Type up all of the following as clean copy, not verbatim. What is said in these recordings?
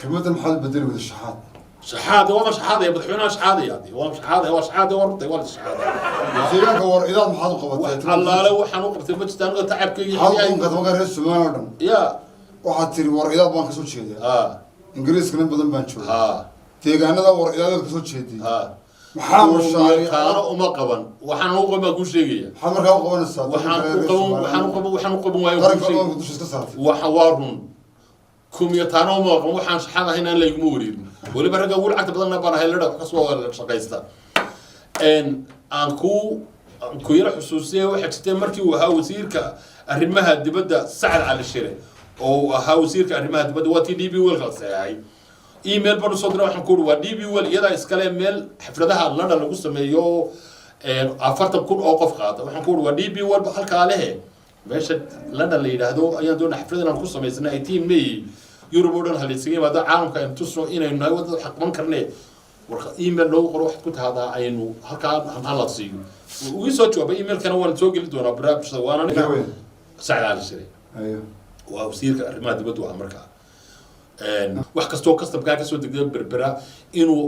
كلمة المحل بدل وذا الشحات شحاده وما شحاده بدحونا شحاده يادي وما شحاده وشحاده ورطي ولا شحاده زيك ور إذا محل قبضت الله لو حنو قبت مجتان تعب كي حلقهم قد مقر السماء يا وحتى ور إذا بانك سوت شيء إنجليز كنا بدن بنشوف تيجانا ده ور إذا كسوت شيء محمد الشاعري كانوا أما قبنا وحنو قبنا كل شيء حمر كانوا قبنا الساعة وحنو قبنا ويا وحوارهم كم يتانو ما قبنا وحن شحنا هنا اللي يمورين ولا برجع أقول عتب بدنا بنا هيلرا كسوة الشقيستا أنكو يروح حسوسية وحكتين مركي وهاوسير كأرمها دبدا سعر على الشراء أو هاوسير كأرمها دبدا واتي دي بي والغلط هاي إيميل برضو صدره وحنقول ودي بي وال يدا إسكالي ميل حفرتها لنا لو قصة ميو أفرت بكون أوقف قاطع وحنقول ودي بي وال بحال عليه ماشي لنا اللي يهدو أيام دون حفرتنا القصة ميزنا 18 مي يوربودن هالي سيجي هذا عالم كان تصنع إنه إنه هو حق من كرنيه إيميل لو روح كنت هذا عينه هكذا هلا تصير ويسوي بإيميل كان هو التوجه اللي دونا براب سوانا سعر على الشراء أيوه وأصير كأرماد بدو أمريكا wax kastoo kastabkaa kasoo degdega berbera inuu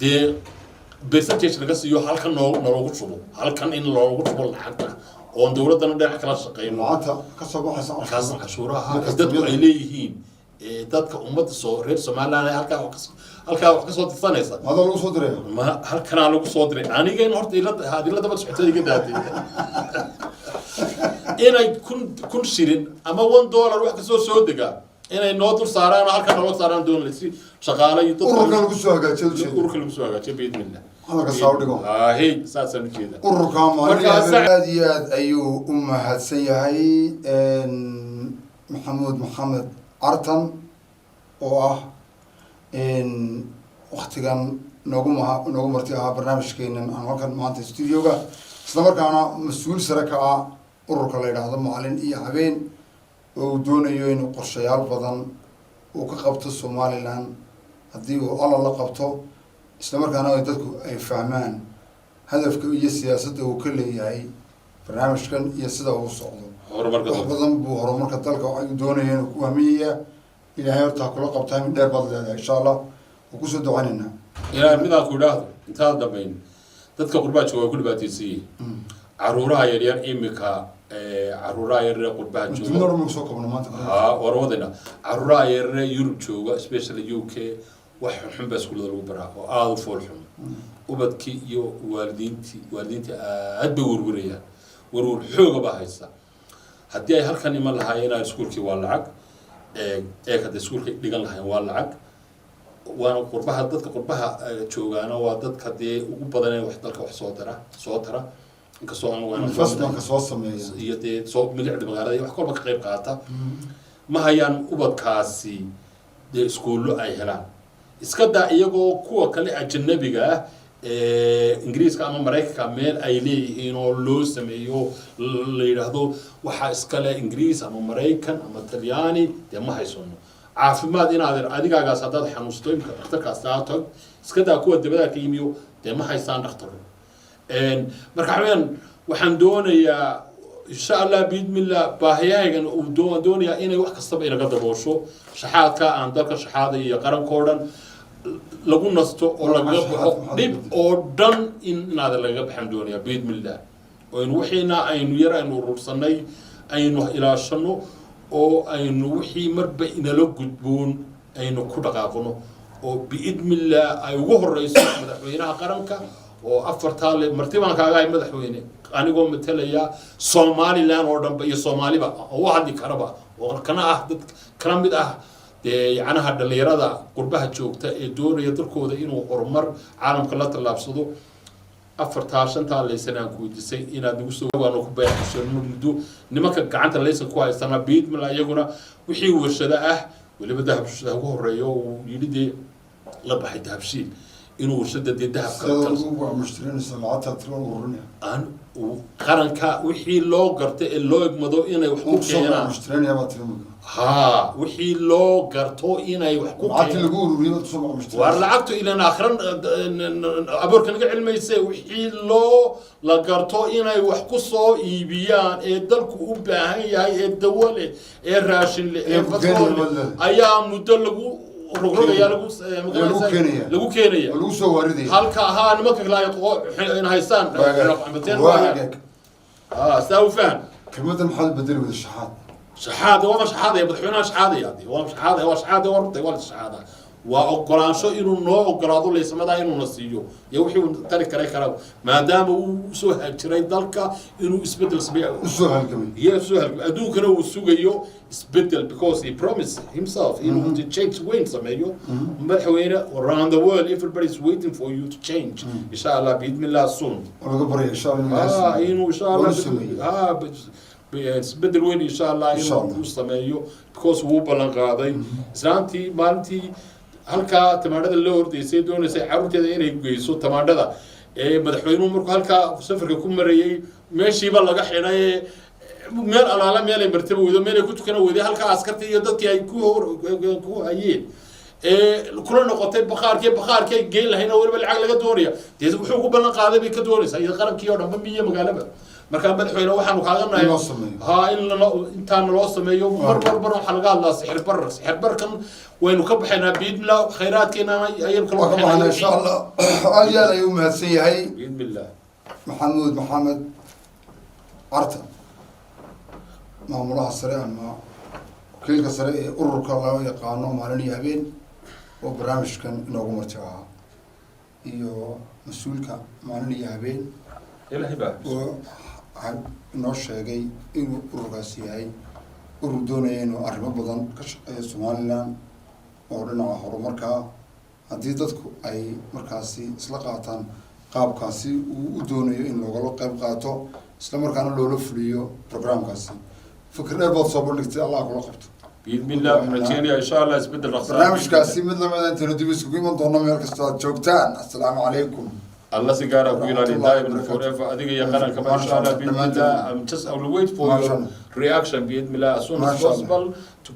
dee percentage laga siiyo halkan naloogu shubo halkan in loogu shubo lacagta oon dowladdana dhinac kala shaqeyno lacagta kasoo baxaysa markaas cashuuraha dadku ay leeyihiin dadka ummadda soo reer Soomaaliland halkaa wax ka soo tirsanaysa hada lagu soo diray ma halkan lagu soo diray aniga in horta ila daba socotay iga daatay inay kun shilin ama $1 wax ka soo degaa inay noo dul saaraan halka noo saaraan doon lisi shaqaale iyo dad ururka lagu soo hagaajiyo ururka lagu soo hagaajiyo biidmillah halka saawdigo hey saasan u jeeda ururka maaliyaad ayuu u mahadsan yahay maxamed artan oo ah waqtigan noogu marti ahaa barnaamijkeenan aan halkan maanta studioga isla markaana mas'uul sare ka ah ururka la yiraahdo maalin iyo habeen oo doonayo inuu qorshayaal badan uu ka qabto Somaliland haddii uu alla la qabto isla markaana ay dadku ay fahmaan hadafka iyo siyaasadda uu ka leeyahay barnaamijkan iyo sida uu socdo horumarka dalka ay doonayeen ku hamiya ilaahay horta kula qabtaa mid dheer baad leedahay insha Allah oo ku soo ducaynayna ilaahay midaa ku dhaado inta dambeyn dadka qurbaa jooga ku dhibaataysiin caruuraha yaryar imika caruuraha yaryar qurbaha jooga warwadina caruuraha yaryar Yurub jooga especially UK wax xun baa iskuulada lagu baraa oo aad u fool xun ubadkii iyo waalidiintii aad bay warwarayaan warwar xooga baa haysa haddii ay halkan iman lahaayeen iskuulkii waa lacag ka iskuulkii dhigan lahaayeen waa lacag waana qurbaha dadka qurbaha joogaana waa dadka dee ugu badan ee wax dalka wax soo tara inkastoo aan waan fasmanka soo sameeyo iyo dee soo milixda magaalada iyo wax kolba ka qayb qaata ma hayaan ubadkaasi dee iskuullo ay helaan iska daa iyagoo kuwa kale ajnabiga ah ingiriiska ama maraykanka meel ay leeyihiin oo loo sameeyo la yiraahdo waxa iska leh ingiriis ama maraykan ama talyaani dee ma haysano caafimaad inaad adigagaas haddaad xanuusto imka dhakhtarkaas taatag iska daa kuwa dibadda ka yimiyo dee ma haystaan dhakhtar marka waxaan doonayaa insha Allah biidmillah baahiyahaygan uu doonayaa inay wax kastaba inaga daboosho shaxaadka aan dalka shaxaada iyo qarankoo dhan lagu nasto oo laga baxo dib oo dhan inaad laga baxan doonayaa biidmillah oo in wixiina aynu yar aynu urursanay aynu ilaashano oo aynu wixii marba inala gudboon aynu ku dhaqaaqno oo biidmillah ay ugu horeyso madaxweynaha qaranka oo afartaale martibaan kaaga ay madaxweyne anigoo matalaya Somaliland oo dhanba iyo Soomaaliba oo hadii karaba oo kana ah dad kana mid ah yacnaha dhalinyarada qurbaha joogta ee doonaya dalkooda inuu horumar caalamka la tallaabsado afartaashantaa leysanaan ku weydiisay inaad nagu soo waano ku beexsho muddo nimanka gacanta leysan ku haystana biidmila iyaguna wixii warshada ah waliba dahabshada ugu horeeyo uu yidhi la baxay dahabshiil inuu warshada dahabka ugu mushtarina salaata tiro ururina aan qaranka wixii loo gartay ee loo igmado inay wax ku keenaan mushtarina ba tiro ها وحي لو قرطو إناي وحكوك عاد تلقوا ربيبة تصبح مشتري ورلعبتو إلى آخرا أبورك نقع علم يسوي وحي لو لقرطو إناي وحكو صو إيبيان إدلك أباهي هاي الدولة الراشن اللي أيام مدلقو rogrogaya lagu lagu keenaya lagu soo waariday halka ahaa nimanka kale ay haystaan استاو فهم كلمة محل بدل ولا الشحات شحاده وما شحاده مدحونا شحاده يعني وما شحاده هو شحاده ورطي ولا شحاده واقرانشو انه نو اقراضو ليسمدا انه نسيو يا وحي تري كري كراو ما دام uu soo hagjiray dalka inuu isbedel sameeyo soo halgamay soo halgamay aduunkana uu sugayo isbedel because he promised himself inuu change way sameeyo madaxweyne around the world everybody's waiting for you to change inshallah biidmillah soon laga bariyo inshallah inuu inshallah isbedel weyn inshallah inuu sameeyo because wuu balan qaaday islaantii maalintii halka tamaandhada loo ordaysay doonaysay carruurteeda inay geyso tamaandhada madaxweynuhu markuu halka safarka ku marayay meeshiiba laga xidhay meel alaala meel ay martaba wado meel ay ku tukana waday halka askartii iyo dadkii ay ku hayeen kula noqotay baqaarkii geel lahayna waliba lacag laga doonaya dee wuxuu ku balan qaaday bay ka doonaysaa iyo qarankii oo dhanba miyiga magaalada marka madaxweyne waxaanu kaaga nahay in intaan loo sameeyo mar waxa laga hadlaa sixir barkan waynu ka baxaynaa biidmillah khayraadkeena ayaan kala baxaynaa insha Allah aad ayuu mahadsan yahay biidmillah maxamed arta maamulaha sare ama wakiilka sare ee ururka loo yaqaano maalin iyo habeen oo barnaamijkan inoogu marti ahaa iyo mas'uulka maalin iyo habeen inoo sheegay inuu ururkaasi yahay urur doonaya inuu arrimo badan ka shaqeeyo Somaliland oo dhinaca horumarka haddii dadku ay markaasi isla qaataan qaabkaasi uu u doonayo in looga qayb qaato isla markaana loola fuliyo programkaasi fikir dheer baad soo bandhigtay Allah kula qabto biidmillah rajayna insha Allah isbedel raqsa barnaamijkaasi mid lamid ah inta dib isku iman doono meel kasta aad joogtaan assalaamu calaykum الله سيجاره كويلا دائما forever أديك يا قناة كمان إن شاء الله بإذن الله I'm just I will wait for your reaction بإذن الله as soon as possible to